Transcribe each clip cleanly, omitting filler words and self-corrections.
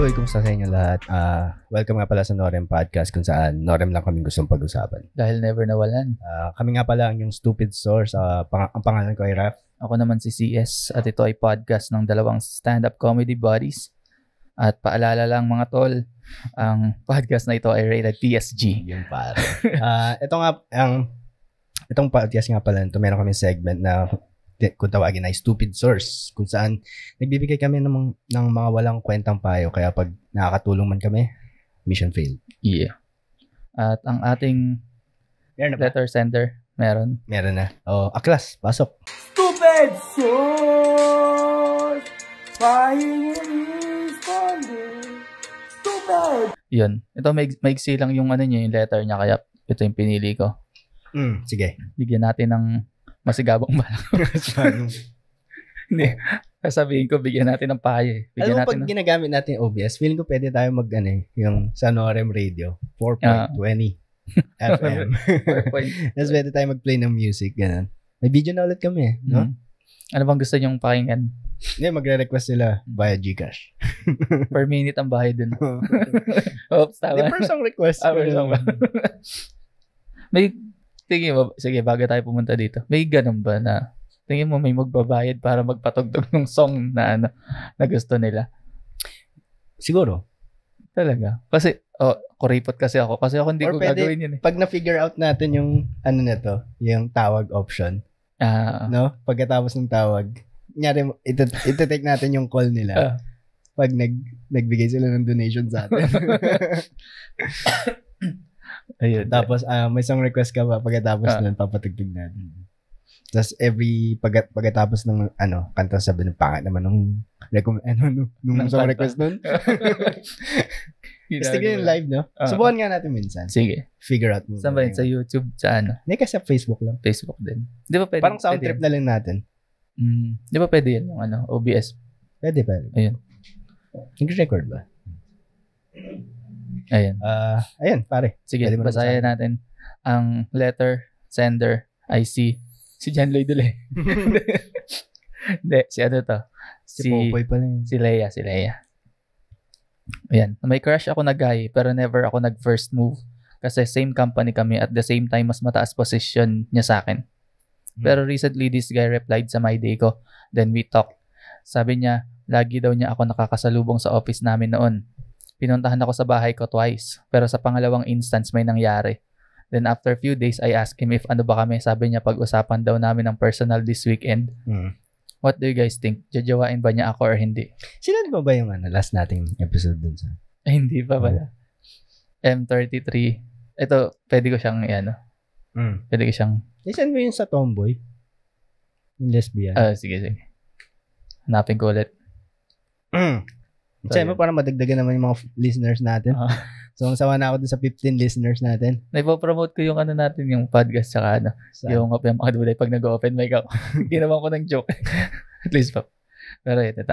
Uy, kumusta sa inyo lahat? Welcome nga pala sa Norem Podcast kung saan Norem lang kami gustong pag-usapan. Dahil never nawalan. Kami nga pala ang yung Stupid Source. Ang pangalan ko ay Raf. Ako naman si CS at ito ay podcast ng dalawang stand-up comedy buddies. At paalala lang mga tol, ang podcast na ito ay rated TSG. Yung pare. Itong podcast nga pala, meron kami segment na kung tawagin ay Stupid Source, kung saan nagbibigay kami ng mga walang kwentang payo, kaya pag nakakatulong man kami, mission failed. Yeah. At ang ating letter sender, meron na. Aklas, pasok. Stupid Source! Pahingin responding. Stupid! Yun. Ito maigsi lang yung yung letter niya, kaya ito yung pinili ko. Sige. Bigyan natin ng masigabong balak. Hindi. Sabihin ko, bigyan natin ng payo. Alam mo, pag ginagamit natin OBS, feeling ko pwede tayo yung sa Norem Radio, 4.20 FM. Tapos pwede tayo mag-play ng music, gano'n. May video na ulit kami, no? Ano bang gusto nyong pakinggan? Hindi, magre-request sila via Gcash. Per minute ang bayad dun. Oops, tama. Hindi, per song request. May, tingin mo, sige, bago tayo pumunta dito, may ganun ba na, tingin mo may magbabayad para magpatugtog ng song na gusto nila? Siguro. Talaga? Kasi, kuripot kasi ako hindi ko gagawin yun eh. Pag na-figure out natin yung, yung tawag option, no? Pagkatapos ng tawag, nyari, ito-take natin yung call nila. Pag nagbigay sila ng donation sa atin. Ayun. Tapos, may song request ka pa pagkatapos nun, papatugtog natin. Tapos, pagkatapos ng, kanta sabi ng pangat naman nung song request nun. Gusto yung live, no? Subukan nga natin minsan. Sige. Figure out mo. Saan ba yun? Sa YouTube? Sa ano? Hindi, kasi sa Facebook lang. Facebook din. Di ba pwede? Parang sound trip na lang natin. Di ba pwede yan? Yung OBS? Pwede. Ayun. Nag-record ba? Ayan, pare. Sige, basahin natin. Ang letter sender ay si John Lloyd Dule. Hindi, si ano to? Si Popoy pala yun. Si Leia. Ayan. May crush ako na guy, pero never ako nag-first move. Kasi same company kami at the same time mas mataas position niya sa akin. Pero recently, this guy replied sa my day ko. Then we talked. Sabi niya, lagi daw niya ako nakakasalubong sa office namin noon. Pinuntahan ako sa bahay ko twice, pero sa pangalawang instance may nangyari. Then after few days, I asked him if ano ba kami. Sabi niya pag-usapan daw namin ng personal this weekend. What do you guys think? Jajawain ba niya ako or hindi? Sino ba yung last nating episode dun sa? Hindi pa pala. M33. Ito, pwede ko siyang Pwede ko siyang... Saan mo yun sa tomboy? Yung lesbian? Sige. Hanapin ko ulit. Kasi mo parang madagdagan naman yung mga listeners natin. So, ang sawa na ako dun sa 15 listeners natin. Naipopromote ko yung natin, yung podcast, saka yung Open Mga Dulay pag nag-open mic ako. Ginawa ko ng joke. At least pa. Pero ito,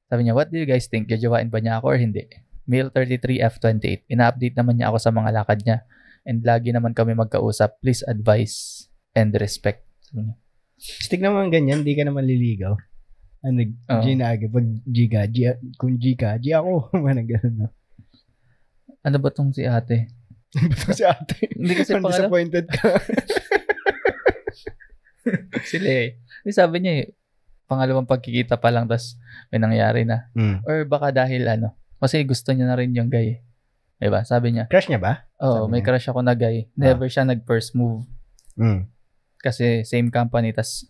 sabi niya, what do you guys think? Jajawain ba niya ako or hindi? Male 33 F28. Ina-update naman niya ako sa mga lakad niya. And lagi naman kami magkausap. Please advise and respect. Stick naman ganyan, hindi ka naman liligaw. Ginagi, pag kung G ako, manang gano'n, no? Ano ba tong si ate? Si ate? Hindi kasi disappointed ka. Sila sabi niya pangalawang pagkikita pa lang, tas may nangyari na. Or baka dahil kasi gusto niya na rin yung guy. Diba? Sabi niya. Crush niya ba? May crush ako na guy. Never siya nag-first move. Kasi same company, tas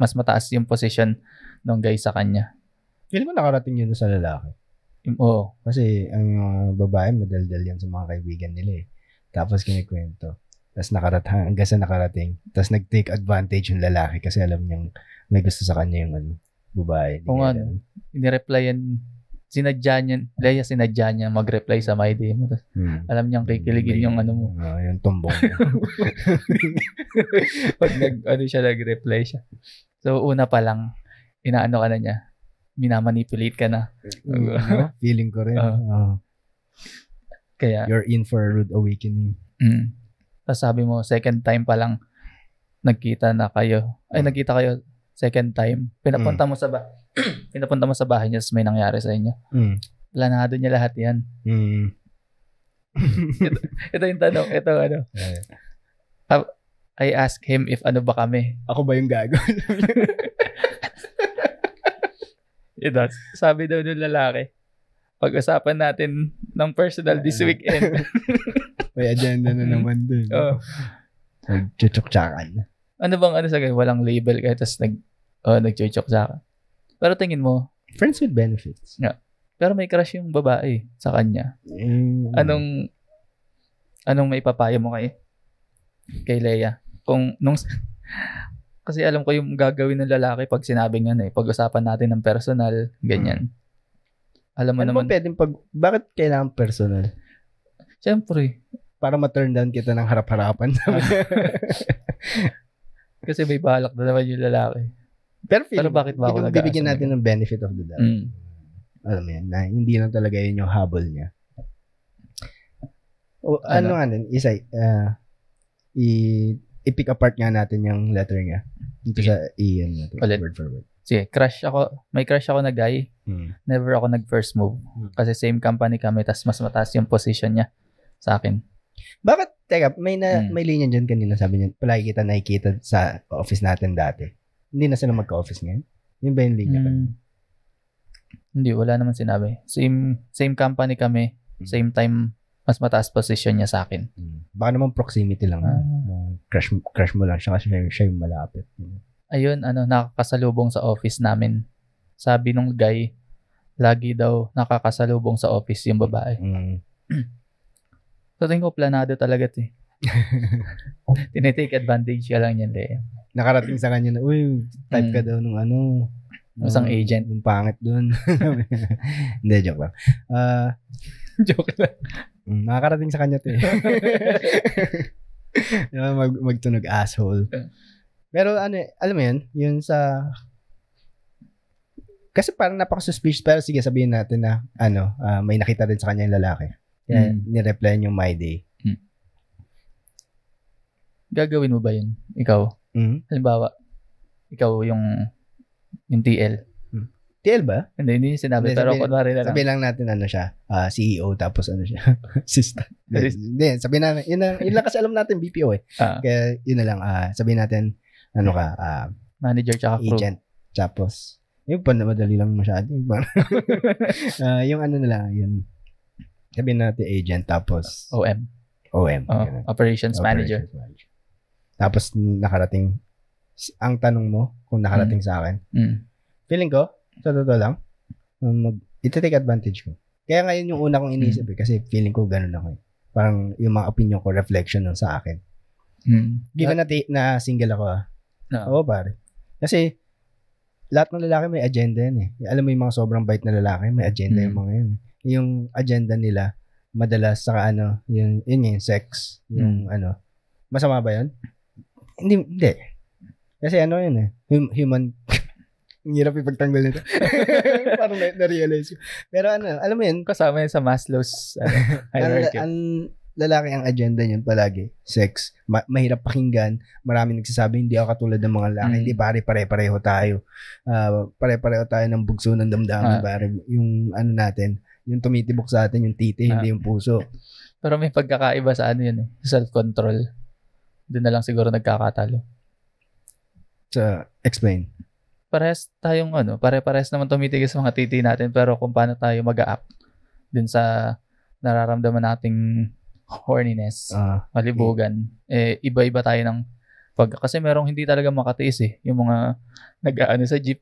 mas mataas yung position ng guy sa kanya. Feeling mo nakarating yun sa lalaki. Oo. Kasi ang babae, madaldal yan sa mga kaibigan nila eh. Tapos kinikwento. Tapos hanggang sa nakarating. Tapos nag-take advantage yung lalaki kasi alam niyang may gusto sa kanya yung babae. Kung inireplyan, sinadya niya mag-reply sa my day mo. Alam niyang kikiligin yung mo. Yung tumbong mo. Pag nag-reply siya. So, una pa lang, inaano ka na niya. Minamanipulate ka na. Feeling ko rin. Kaya, you're in for a rude awakening. Tapos sabi mo, second time pa lang, nagkita kayo second time. Pinapunta mo sa bahay niya, may nangyari sa inyo. Planado niya lahat yan. Ito yung tanong. Ito ano. I ask him if ano ba kami. Ako ba yung gago? Ito, sabi daw ng lalaki, pag-usapan natin ng personal this weekend. May agenda na naman dun. Oh. Nagchuchok-tsakan. Ano bang ano sa ganyan? Walang label kayo tapos nag-chuchok sa akin. Pero tingin mo, Friends with benefits. pero may crush yung babae sa kanya. Anong may papayo mo kay Leia? Kasi alam ko yung gagawin ng lalaki pag sinabing pag-usapan natin ng personal, ganyan. Alam mo Ano naman. ba pwedeng bakit kailangan personal? Siyempre. Para ma-turn down kita ng harap-harapan. Kasi may balak na naman yung lalaki. Pero bakit ba ako bibigyan natin ng benefit of the doubt. Alam mo yan, na hindi lang talaga yun yung habol niya. Ano nga din, i-pick apart nga natin yung letter niya. Dito sa iyan natin. Ulit. Word for word. Sige, may crush ako na guy. Never ako nag-first move. Kasi same company kami, tas mas mataas yung position niya sa akin. Bakit? Teka, may linya dyan kanina, sabi niya, palagi kita nakikita sa office natin dati. Hindi na sila magka-office ngayon? Yun ba yung linya kanina? Hindi, wala naman sinabi. Same company kami, same time, mas mataas position niya sa akin. Baka naman proximity lang. Crush mo lang siya kasi siya yung malapit. Ayun, nakakasalubong sa office namin. Sabi nung guy, lagi daw nakakasalubong sa office yung babae. So, tingin ko planado talaga ito. Tinitake advantage ka lang yan, Lea. Nakarating sa kanya na, uy, type ka daw nung isang agent. Nung pangit dun. Hindi, joke lang. Joke lang. Nakakarating sa kanya to magtunog asshole. Pero alam mo yun, yun sa... Kasi parang napaka-suspicious, pero sige, sabihin natin na, may nakita rin sa kanya yung lalaki. Kaya nireplyan yung My Day. Gagawin mo ba yun? Ikaw? Halimbawa, ikaw yung TL. TL ba? Hindi sinabi. Pero kunwari na lang. Sabihin lang natin siya, CEO, tapos siya, assistant. Hindi, sabihin natin, yun lang kasi alam natin BPO Kaya yun na lang, sabihin natin, manager tsaka crew. Agent. Tapos, yung madali lang masyado. Yung na lang, yun. Sabihin natin agent, tapos OM. Operations manager. Tapos nakarating, ang tanong mo, kung nakarating sa akin, feeling ko, sa totoo lang, iti-take advantage ko. Kaya ngayon yung una kong iniisip kasi feeling ko ganun ako. Parang yung mga opinion ko, reflection nun sa akin. Given na single ako Oo, pare. Kasi, lahat ng lalaki may agenda yan Alam mo yung mga sobrang bait na lalaki, may agenda yung mga yun. Yung agenda nila, madalas saka yun yung sex, yung masama ba yun? Hindi. Kasi yun human, ang hirap ipagtanggol nito. Parang na-realize ko. Pero alam mo yun, kasama yun sa Maslow's hierarchy. Ang lalaki ang agenda niyan palagi, sex. Mahirap pakinggan. Maraming nagsasabi, hindi ako katulad ng mga lalaki. Hindi, pare-pareho tayo. Pare-pareho tayo ng bugso ng damdamin. Pare. Yung natin, yung tumitibok sa atin, yung titi, hindi yung puso. Pero may pagkakaiba sa yun self-control. Doon na lang siguro nagkakatalo. So, explain. Parehas tayong pare-parehas naman tumitigil sa mga titi natin, pero kung paano tayo mag-a-act dun sa nararamdaman nating horniness, malibugan, iba-iba tayo ng kasi merong hindi talaga makatiis yung mga sa jeep,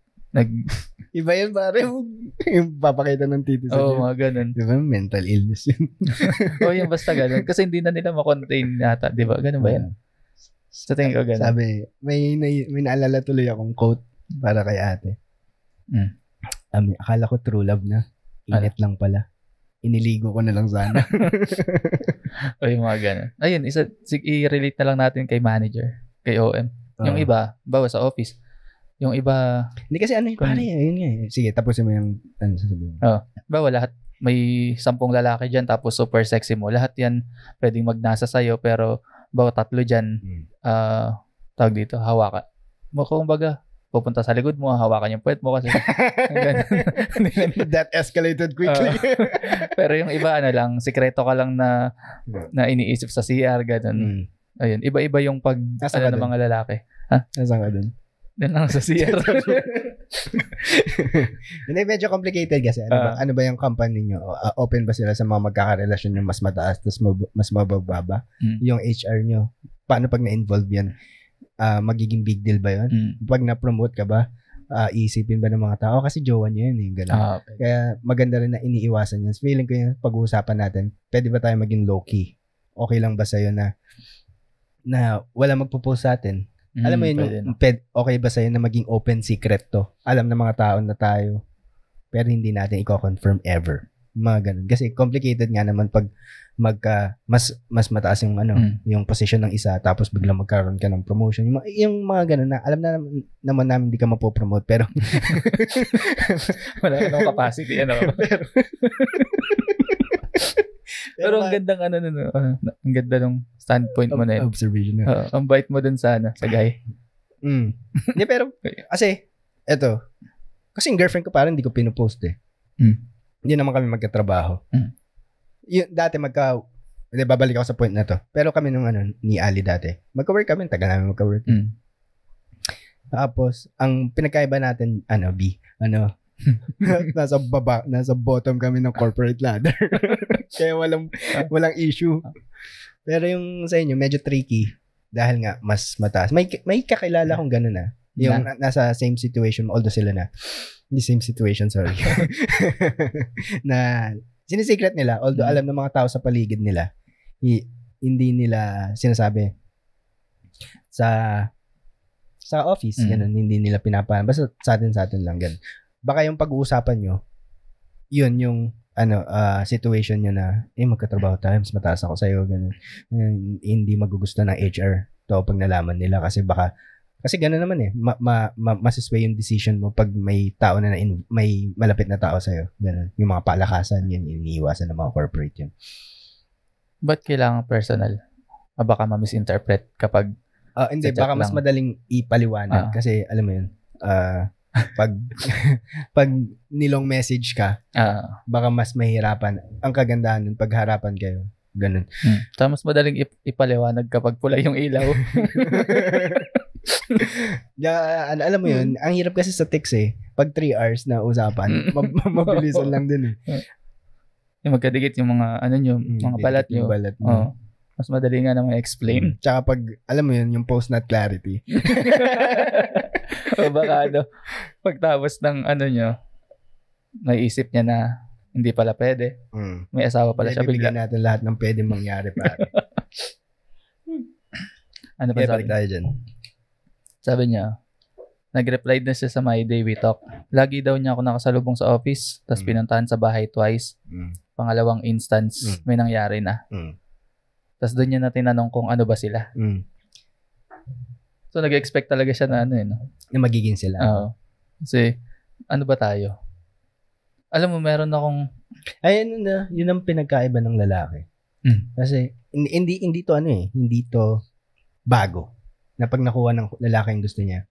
iba yun pare, yung papakita ng titi sa jeep. Mga ganun. Diba, mental illness yun. Yung basta ganun. Kasi hindi na nila makontain yata, diba? Ganun ba yan? Sa tingin ko ganun. Sabi, may naalala tuloy akong quote para kay ate. Akala ko true love na. Init lang pala. Iniligo ko na lang sana. Yung mga ganun. Ayun, i-relate na lang natin kay manager, kay OM. Yung iba, bawa sa office. Yung iba... Hindi kasi pare, yun nga Sige, tapusin mo yung sasabihin. Bawa lahat, may 10 lalaki dyan, tapos super sexy mo. Lahat yan pwedeng magnasa sa'yo, pero bawa 3 dyan, tawag dito, hawakan. Kumbaga, pupunta sa likod mo, hawakan yung puwet mo kasi ganun. That escalated quickly. Pero yung iba, lang, sikreto ka lang na iniisip sa CR, ganun. Ayun, iba-iba yung Nasaan ka ng dun? mga lalaki. Nasaan ka dun? Doon lang sa CR. Hindi, medyo complicated kasi. Ano ba yung company nyo? Open ba sila sa mga magkakarelasyon yung mas mataas tapos mas mabababa? Yung HR nyo, paano pag na-involve yan? Magiging big deal ba yun? Pag na-promote ka ba, isipin ba ng mga tao? Kasi jowa nyo yun eh. Ganun. Okay. Kaya maganda rin na iniiwasan yun. Feeling ko yung pag-uusapan natin, pwede ba tayo maging low-key? Okay lang ba sa'yo na wala magpo-post sa atin? Alam mo yun, okay ba sa'yo na maging open secret to? Alam ng mga tao na tayo, pero hindi natin i-confirm ever. Mga ganun. Kasi complicated nga naman pag mas mataas yung yung position ng isa, tapos biglang magkaroon ka ng promotion. Yung mga ganun na, alam na naman namin hindi ka mapopromote, pero wala ka ng capacity. Pero ang gandang ang ganda ng standpoint mo na yun. Observation na. Ang bait mo dun sa guy. Hindi, pero kasi kasi yung girlfriend ko parang hindi ko pinupost eh. Hindi naman kami magkatrabaho. Yung dati babalik ako sa point na to. Pero kami nung ni Ali dati, magka-work kami, tagal namin magka-work. Tapos ang pinagkaiba natin nasa bottom kami ng corporate ladder. Kaya walang issue. Pero yung sa inyo medyo tricky dahil nga mas mataas. May kakilala kong gano'n yung nasa same situation, although sila na hindi same situation, sorry. Na sinisecret nila, although alam ng mga tao sa paligid nila, hindi nila sinasabi sa office, ganun, hindi nila pinapahan. Basta sa atin lang, ganun. Baka yung pag-uusapan nyo, yun yung situation nyo na, magkatrabaho tayo, mas mataas ako sa'yo, ganun. Hindi magugusto ng HR to pag nalaman nila kasi gano'n naman masisway yung decision mo pag may tao na may malapit na tao sa'yo. Ganun. Yung mga palakasan, yun, iniiwasan ng mga corporate yun. Ba't kailangan personal? Baka ma-misinterpret kapag hindi, baka mas madaling ipaliwanag kasi alam mo yun, pag nilong message ka, baka mas mahirapan. Ang kagandahan nun, pag harapan kayo, ganun. Tapos madaling ipaliwanag kapag pula yung ilaw. Alam mo yun, ang hirap kasi sa text pag 3 hours na usapan, mabilisan lang din Yung magkadikit yung mga mga balat nyo. Mas madali nga naman explain. Tsaka pag, alam mo yun, yung post not clarity. O baka pagtapos ng nyo, naisip niya na hindi pala pwede. May asawa pala siya bigla. Bibigyan natin lahat ng pwede mangyari, pare. Sabi? Tayo dyan. Sabi niya, nag-reply na siya sa My Day We Talk. Lagi daw niya ako nakasalubong sa office, tapos pinuntahan sa bahay twice. Pangalawang instance, may nangyari na. Tapos doon niya na tinanong kung ano ba sila. So, nag-expect talaga siya na na magiging sila. Oo. Kasi, ano ba tayo? Alam mo, meron akong... Yun ang pinagkaiba ng lalaki. Kasi, hindi to hindi to bago. Na pag nakuha ng lalaki yung gusto niya.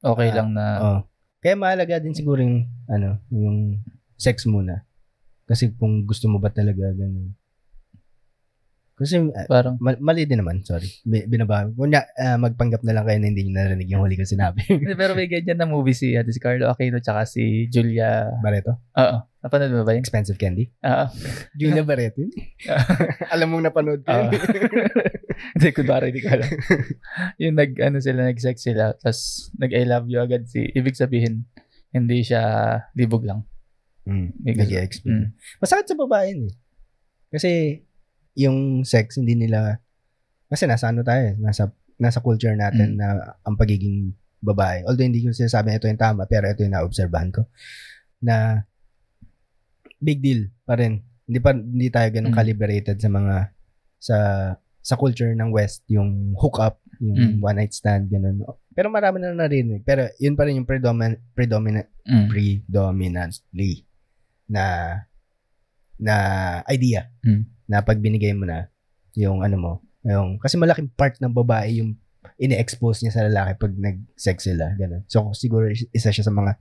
Okay lang na... Kaya mahalaga din siguro yung sex muna. Kasi kung gusto mo ba talaga ganun. Kasi parang mali din naman, sorry. Binabago. Kunya magpanggap na lang kayo na hindi niyo narinig yung huli ko sinabi. Pero may ganyan na movie si Carlo Aquino tsaka si Julia Barreto. Oo. Napanood mo ba yun? Expensive Candy? Oo. Julia Barreto yun? Alam mong napanood ko yun. Hindi ko hindi ko alam. Yung nag-sex sila, tapos nag-I love you agad ibig sabihin, hindi siya libog lang. Nag-i-explain. Masakit sa babae kasi yung sex hindi nila kasi nasa tayo nasa culture natin na ang pagiging babae, although hindi ko sinasabi ito yung tama, pero ito yung naobserbahan ko na big deal pa rin, hindi tayo ganun calibrated sa mga sa culture ng West, yung hook up, yung one night stand, ganun. Pero marami na narinig, pero yun pa rin yung predominantly na idea na pag binigay mo na yung kasi malaking part ng babae ini-expose niya sa lalaki pag nag-sex sila. Ganun. So, siguro isa siya sa mga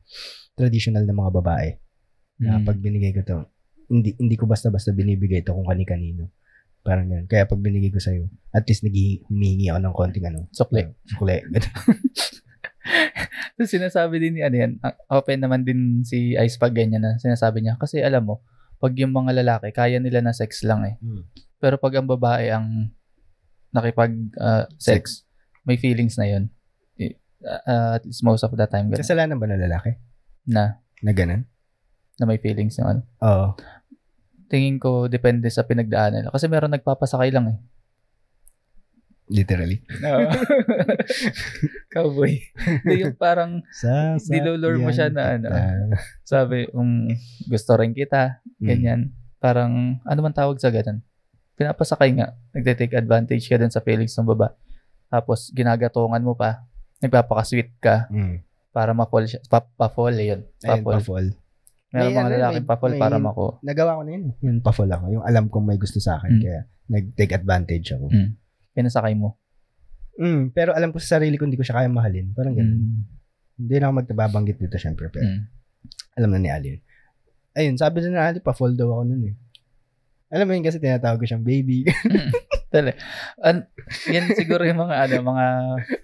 traditional na mga babae. Na pag binigay ko to, hindi ko basta-basta binibigay to kung kani-kanino. Parang ganun. Kaya pag binigay ko sa'yo, at least humihingi ako ng konting Sukle. Sukle. So, sinasabi din ni yan, open naman din si Ice pag ganyan na sinasabi niya. Kasi alam mo, pag yung mga lalaki, kaya nila na sex lang eh. Pero pag ang babae ang nakipag-sex, may feelings na yun. At least most of the time. Ganun. Kasalanan ba na lalaki? Na ganun? Na may feelings na ano. Oo. Tingin ko, depende sa pinagdaanan nila. Kasi meron nagpapasakay lang eh. Literally. Cowboy. Hindi yung parang nilolure mo siya na ano. Sabi, gusto rin kita. Ganyan. Parang, ano man tawag sa ganun? Pinapasakay nga. Nagte-take advantage ka dun sa feelings ng baba. Tapos, ginagatungan mo pa. Nagpapaka-sweet ka. Para ma-fall siya. Pa-fall yun. Pa-fall. Meron mga lalaking pa-fall para mako. Nagawa ko na yun. Yung pa-fall ako. Yung alam kong may gusto sa akin. Kaya, nag-take advantage ako. Pinasakay mo. Pero alam ko sa sarili ko, hindi ko siya kaya mahalin. Parang ganun. Hindi na ako magtababanggit dito, syempre. Pero alam na ni Ali yun. Ayun, sabi na Ali, pa-fall daw ako nun eh. Alam mo yun kasi tinatawag ko siyang baby. Yan siguro yung mga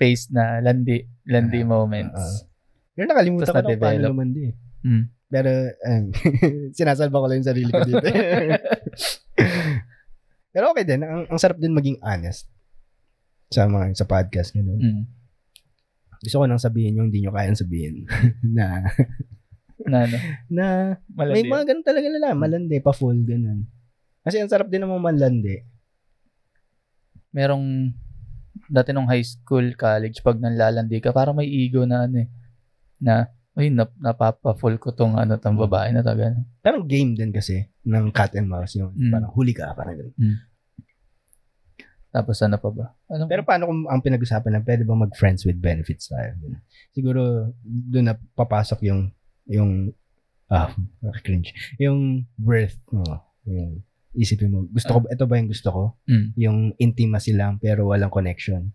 face na landi moments. Pero nakalimutan ko na paano lumandi eh. Pero, sinasalba ko lang yung sarili ko dito. Pero okay din. Ang sarap din maging honest sa podcast. Ganun. Gusto ko nang sabihin yung hindi nyo kayang sabihin. na may mga ganun talaga nila. Malandi, pa-full, ganun. Kasi ang sarap din namang malandi. Merong, dati nung high school, college, pag nanlalandi ka, parang may ego na napapa-full ko tong babae na to. Ganun. Parang game din kasi ng cat and mouse. Yung parang huli ka, parang ganun. Tapos ano pa ba? Pero paano kung ang pinag-usapan na pwede ba mag-friends with benefits tayo? Siguro doon na papasok yung cringe. Yung worth mo. Yung isipin mo, gusto ko, ito ba yung gusto ko? Yung intimacy lang pero walang connection.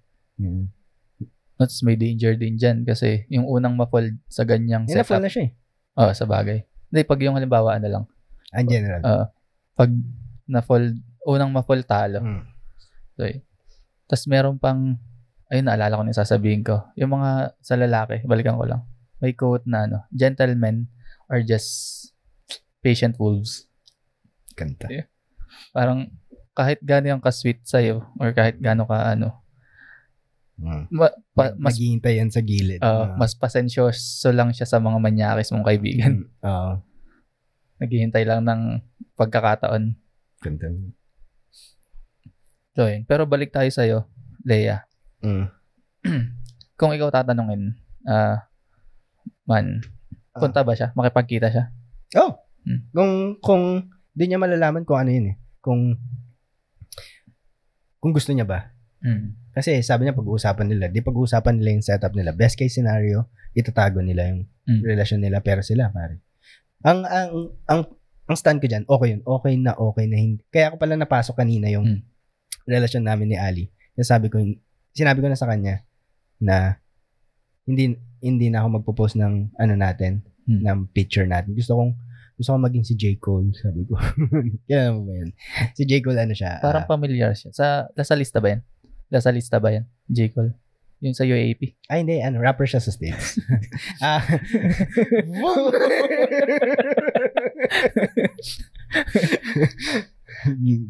That's may danger din dyan kasi yung unang ma-fall sa ganyang setup. Na-fall na siya eh. Sa bagay. Hindi, pag yung halimbawa lang. In general. Pag na-fall, unang ma-fall talo. So, tas meron pang, ayun, naalala ko na yung sasabihin ko. Yung mga sa lalaki, balikan ko lang. May quote na, gentlemen are just patient wolves. Kanta. Yeah. Parang, kahit gano'n yung ka-sweet sa'yo, or kahit gano'n ka, mas naghihintay yan sa gilid. Mas pasensyoso lang siya sa mga manyakis mong kaibigan. Naghihintay lang ng pagkakataon. Kanta. So, yun. Pero balik tayo sa'yo, Leia. Kung ikaw tatanungin, punta ba siya? Makipagkita siya? Kung di niya malalaman kung ano yun eh. Kung gusto niya ba. Kasi sabi niya pag-uusapan nila. Di pag-uusapan nila yung setup nila. Best case scenario, itatago nila yung relasyon nila. Pero sila, pare. Ang stand ko dyan, okay yun. Okay na hindi. Kaya ako pala napasok kanina yung relasyon namin ni Ali. Sinabi ko na sa kanya na hindi na ako magpo-post ng natin, ng picture natin. Gusto kong maging si J. Cole, sabi ko. Kaya mo ba yan? Si J. Cole siya? Parang familiar siya. Nasa lista ba yan? J. Cole. Yung sa UAP. Ay, hindi. Rapper siya sa States.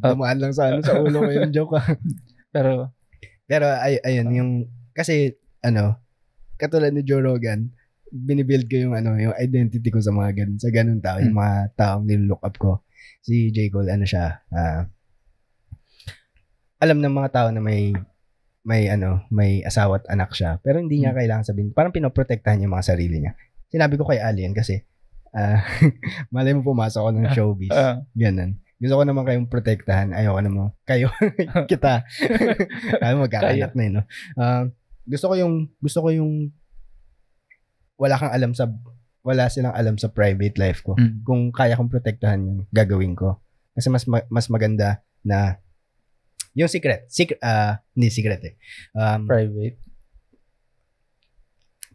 Dumaan lang sa ulo ko yung joke. Pero ayun, yung, kasi, katulad ni Joe Rogan, binibuild ko yung identity ko sa mga ganun tao, yung mga taong nilook up ko. Si J. Cole, siya, alam ng mga tao na may asawa at anak siya, pero hindi niya kailangan sabihin, parang pinoprotektahan niya mga sarili niya. Sinabi ko kay Alien kasi, malay mo pumasok ako ng showbiz. Ganun. Gusto ko naman kayong protektahan. Ayoko naman. Kayo. Kita. Kaya magkakanak na no? Gusto ko yung wala silang alam sa private life ko. Kung kaya kong protektahan yung gagawin ko. Kasi mas maganda na yung secret. Hindi secret eh. Private.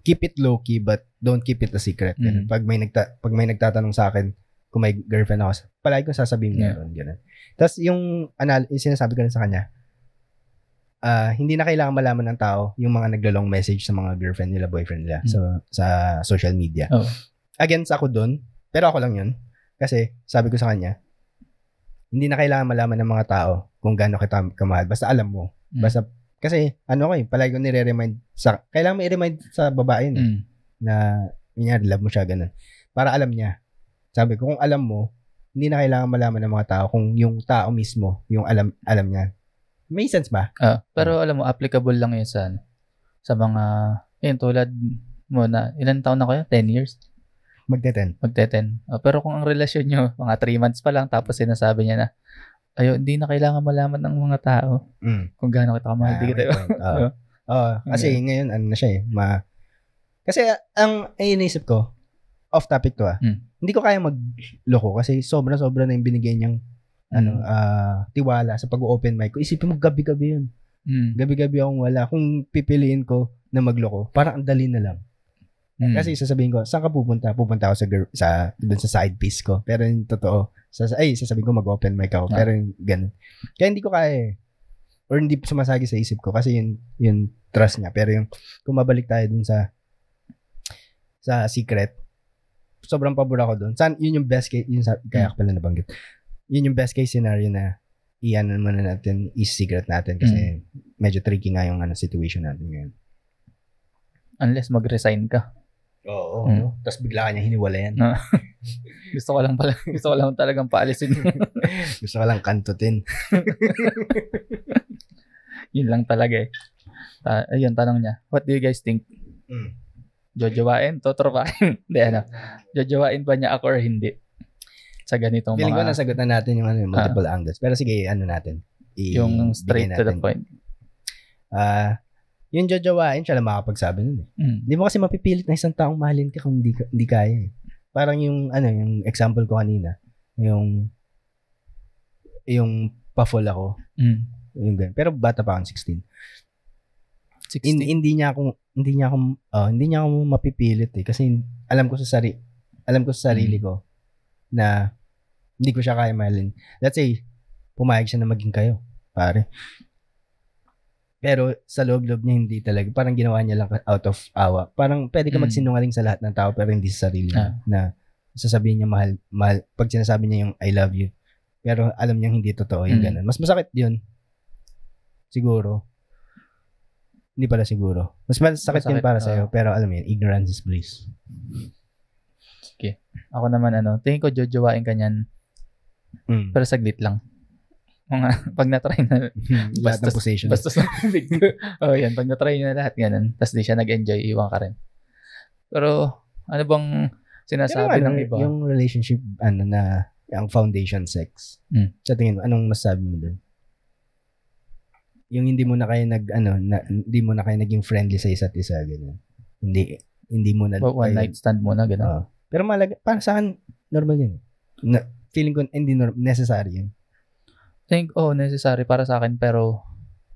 keep it low-key but don't keep it a secret. Ganun. Pag may nagtatanong sa akin kung may girlfriend ako, palagi ko sasabihin meron. Ganun. Tapos yung sinasabi ko rin sa kanya, hindi na kailangan malaman ng tao yung mga naglo-long message sa mga girlfriend nila, boyfriend nila sa social media. Oh. Against ako dun, pero ako lang yun. Kasi sabi ko sa kanya, hindi na kailangan malaman ng mga tao kung gaano kita kamahal. Basta alam mo. Basta, kasi palagi ko nire-remind kailangan mo i-remind sa babae na love mo siya, ganun. Para alam niya. Sabi ko, kung alam mo, hindi na kailangan malaman ng mga tao kung yung tao mismo, yung alam niya. May sense ba? Pero alam mo, applicable lang yun sa mga, tulad mo na, ilan taon na kayo? 10 years? Magte-10. Pero kung ang relasyon nyo, mga 3 months pa lang, tapos sinasabi niya na, hindi na kailangan malaman ng mga tao kung gaano kita kamahal. Kasi ngayon, na siya kasi ang inisip ko, off topic to hindi ko kaya magloko kasi sobra-sobra na yung binigay niyang tiwala sa pag-open mic ko. Isipin mo, gabi-gabi yun. Gabi-gabi akong wala. Kung pipiliin ko na magloko, parang ang dali na lang. Kasi sasabihin ko, saan ka pupunta? Pupunta ako dun sa side piece ko. Pero yung totoo, sasabihin ko mag-open mic ako. Pero yung ganun. Kaya hindi ko kaya or hindi sumasagi sa isip ko kasi yung trust niya. Pero yung, kung mabalik tayo dun sa secret, sobrang pabor ako dun. Yun yung best case, kaya ako pala nabanggit. Yun yung best case scenario na iyan muna natin, is-secret natin kasi medyo tricky nga yung situation natin ngayon. Unless mag-resign ka. Oo. Tapos bigla ka niya hiniwalayan. Gusto ko lang talagang paalisin. Gusto ko lang kantutin. Yun lang talaga ayun, tanong niya. What do you guys think? Jojowain? Totropain? Hindi, jojowain ba niya ako or hindi? Sa ganitong feeling ko nasagot na natin yung multiple angles. Pero sige, natin. Yung straight to the point. Yung jojowain, siya lang makapagsabi nun. Hindi mo kasi mapipilit na isang taong mahalin ka kung hindi kaya. Parang yung example ko kanina, yung pa-full ako. Yung ganun. Pero bata pa akong 16. Hindi niya ako mapipilit kasi alam ko sa sarili ko na hindi ko siya kaya mahalin. Let's say, pumayag siya na maging kayo, pare. Pero sa loob-loob niya hindi talaga. Parang ginawa niya lang out of awa. Parang pwede ka magsinungaling sa lahat ng tao pero hindi sa sarili niya. Na sasabihin niya mahal. Pag sinasabi niya yung I love you. Pero alam niyang hindi totoo yung ganun. Mas masakit yun. Siguro. Hindi pala siguro. Mas masakit yun para sa'yo. Pero alam mo yun, ignorance is bliss. Okay. Ako naman tingin ko jojowain ka niyan. Pero saglit lang. Pag na-try na lahat ng position. Basta sa big yan. Pag na-try na lahat ganun. Tapos di siya nag-enjoy, iwan ka rin. Pero ano bang sinasabi ng iba? Yung relationship, ang foundation sex. Sa tingin mo, anong masasabi mo dun? Yung hindi mo na kayo hindi mo na kayo naging friendly sa isa't isa, gano'n. Hindi mo na one night stand mo na, gano'n. Pero para sa akin, normal yun. Feeling ko hindi necessary yun. Think, necessary para sa akin, pero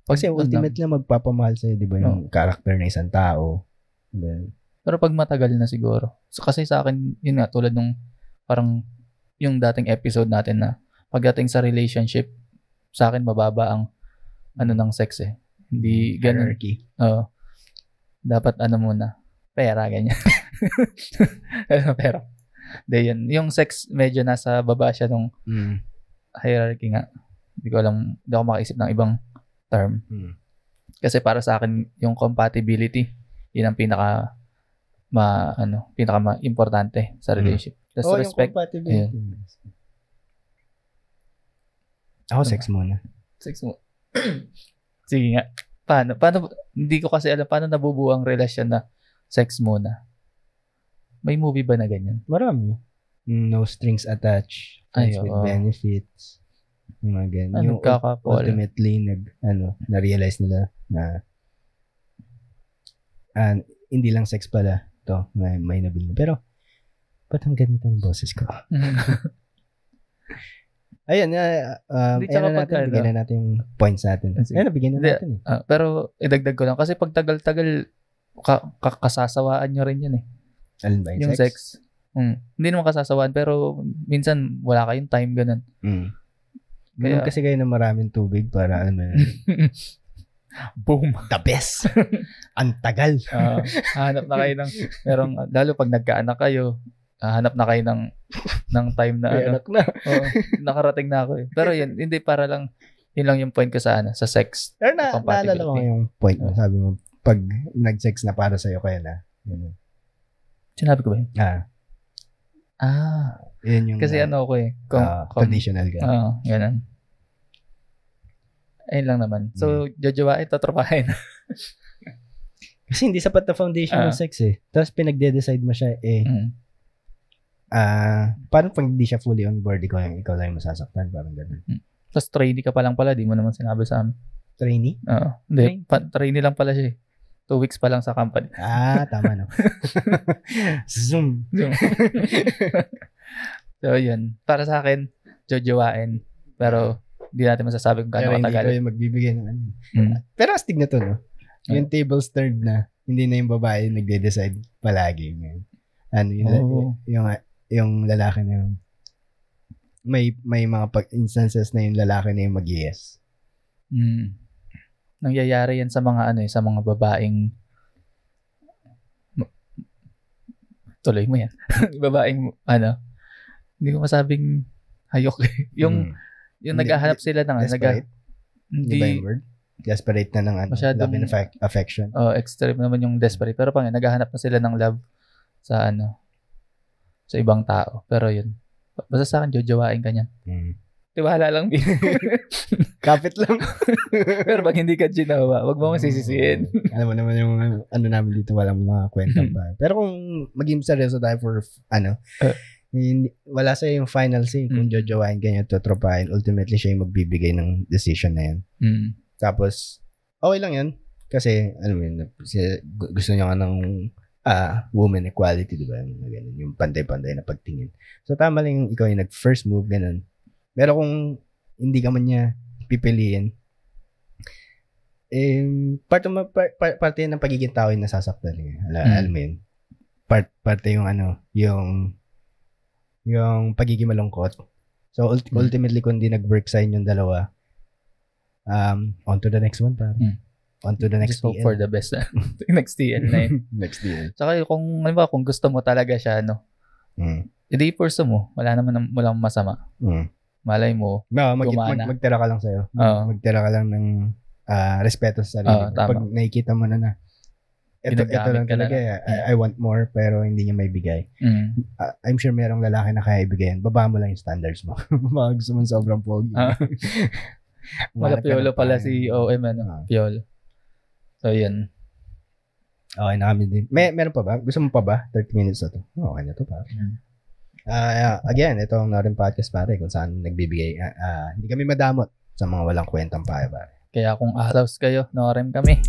kasi ultimately magpapamahal sa'yo, di ba, yung character ng isang tao. Diba? Pero pag matagal na siguro. So, kasi sa akin, yun nga, tulad nung parang yung dating episode natin na pagdating sa relationship, sa akin mababa ang ng sex Hindi ganun. Hierarchy. Dapat muna. Pera, ganyan. Pera. Yun. Yung sex, medyo nasa baba siya nung hierarchy nga. Hindi ako makaisip ng ibang term. Kasi para sa akin, yung compatibility, yun ang pinaka importante sa relationship. Tapos respect. Yung compatibility. Ako, sex muna. Sex muna. Sige nga. Paano? Hindi ko kasi alam paano nabubuo ang relasyon na sex muna. May movie ba na ganyan? Marami. No strings attached. Friends with benefits. Yung mga ganyan. Yung ultimately, na-realize nila na hindi lang sex pala to, may nabil na. Pero, ba't ang ganito ang boses ko? Ayun, bigyan na natin yung points natin. Ayun, bigyan na natin pero, idagdag ko lang. Kasi pag tagal-tagal, kasasawaan nyo rin yun eh. Alin ba Yung sex. Hindi naman kasasawaan, pero minsan wala kayong time, ganun. Kaya kasi kayo na maraming tubig para alam mo yun. Boom. The best. Ang tagal. Hanap na kayo ng, lalo pag nagkaanak kayo, hanap na kayo ng time na Anak na. nakarating na ako eh. Pero yun, hindi para lang, yun lang yung point ko sa sa sex. Pero naalala ko yung point mo. Sabi mo, pag nag-sex na para sa'yo kayo na. Yun. Sinabi ko ba yun? Yun yung kasi ako eh. traditional ka. Ganun. Ayun lang naman. So, jojowain, tatropahin. Kasi hindi sapat na foundation ng sex eh. Tapos pinagde-decide mo siya paano pag hindi siya fully on board, ikaw lang yung masasaktan, parang ganun. Tapos trainee ka pa lang pala, di mo naman sinabi sa amin. Trainee? Oo. Hindi, trainee lang pala siya eh. 2 weeks pa lang sa company. Tama no. Zoom. So, yun. Para sa akin, jojowain. Pero, hindi natin masasabi kung gaano katagal. Pero hindi yung magbibigay ng ano. Pero astig na to, no? Yung tables turned na, hindi na yung babae nagde-decide palagi. Yung lalaki na yung may mga instances na yung lalaki na yung mag-yes. Nangyayari yan sa mga sa mga babaeng tuloy mo yan. Babaeng hindi ko masabing hayok. yung naghahanap sila ng desperate. Hindi ba yung word? Desperate na ng masyadong, love and affection. Extreme naman yung desperate. Pero naghahanap na sila ng love sa sa ibang tao. Pero yun. Basta sa akin, jojowain ka niyan. Tiwala lang. Kapit lang. Pero pag hindi ka ginawa, wag mo masisisihin. Alam mo naman yung namin dito, walang mga kwentang pa. Pero kung maging seryoso tayo for wala sa'yo yung final say kung jojowain ka niya, tutropahin, ultimately siya yung magbibigay ng decision na yun. Tapos, okay lang yun. Kasi, alam mo yun, gusto niya nga ng woman equality, di ba? Yung pantay-pantay na pagtingin. So, tama lang yung ikaw yung nag-first move, ganun. Pero kung hindi ka man niya pipiliin, parte ng pagiging tao yung nasasaktan. Alam mo yun. Parte yung yung pagiging malungkot. So, ultimately, kung di nag-work sa inyong dalawa, on to the next one, pare. On to the next TL. Just hope for the best. Next TL na yun. Next TL. Saka kung gusto mo talaga siya, hindi pursue mo. Walang masama. Malay mo, gumana. Magtira ka lang sa'yo. Magtira ka lang ng respeto sa sarili. Pag nakikita mo na ito lang talaga. I want more, pero hindi niya may bigay. I'm sure merong lalaki na kaya ibigayan. Baba mo lang yung standards mo. Baka gusto mo sobrang pogi. Wala Piolo pala si OM, Piolo. So, yun. Okay na kami din. Meron pa ba? Gusto mo pa ba? 30 minutes na to. Okay na to, pare. Again, ito ang Norin Podcast, pare, kung saan nagbibigay. Hindi kami madamot sa mga walang kwentang pare. Kaya kung alaws kayo, Norin kami.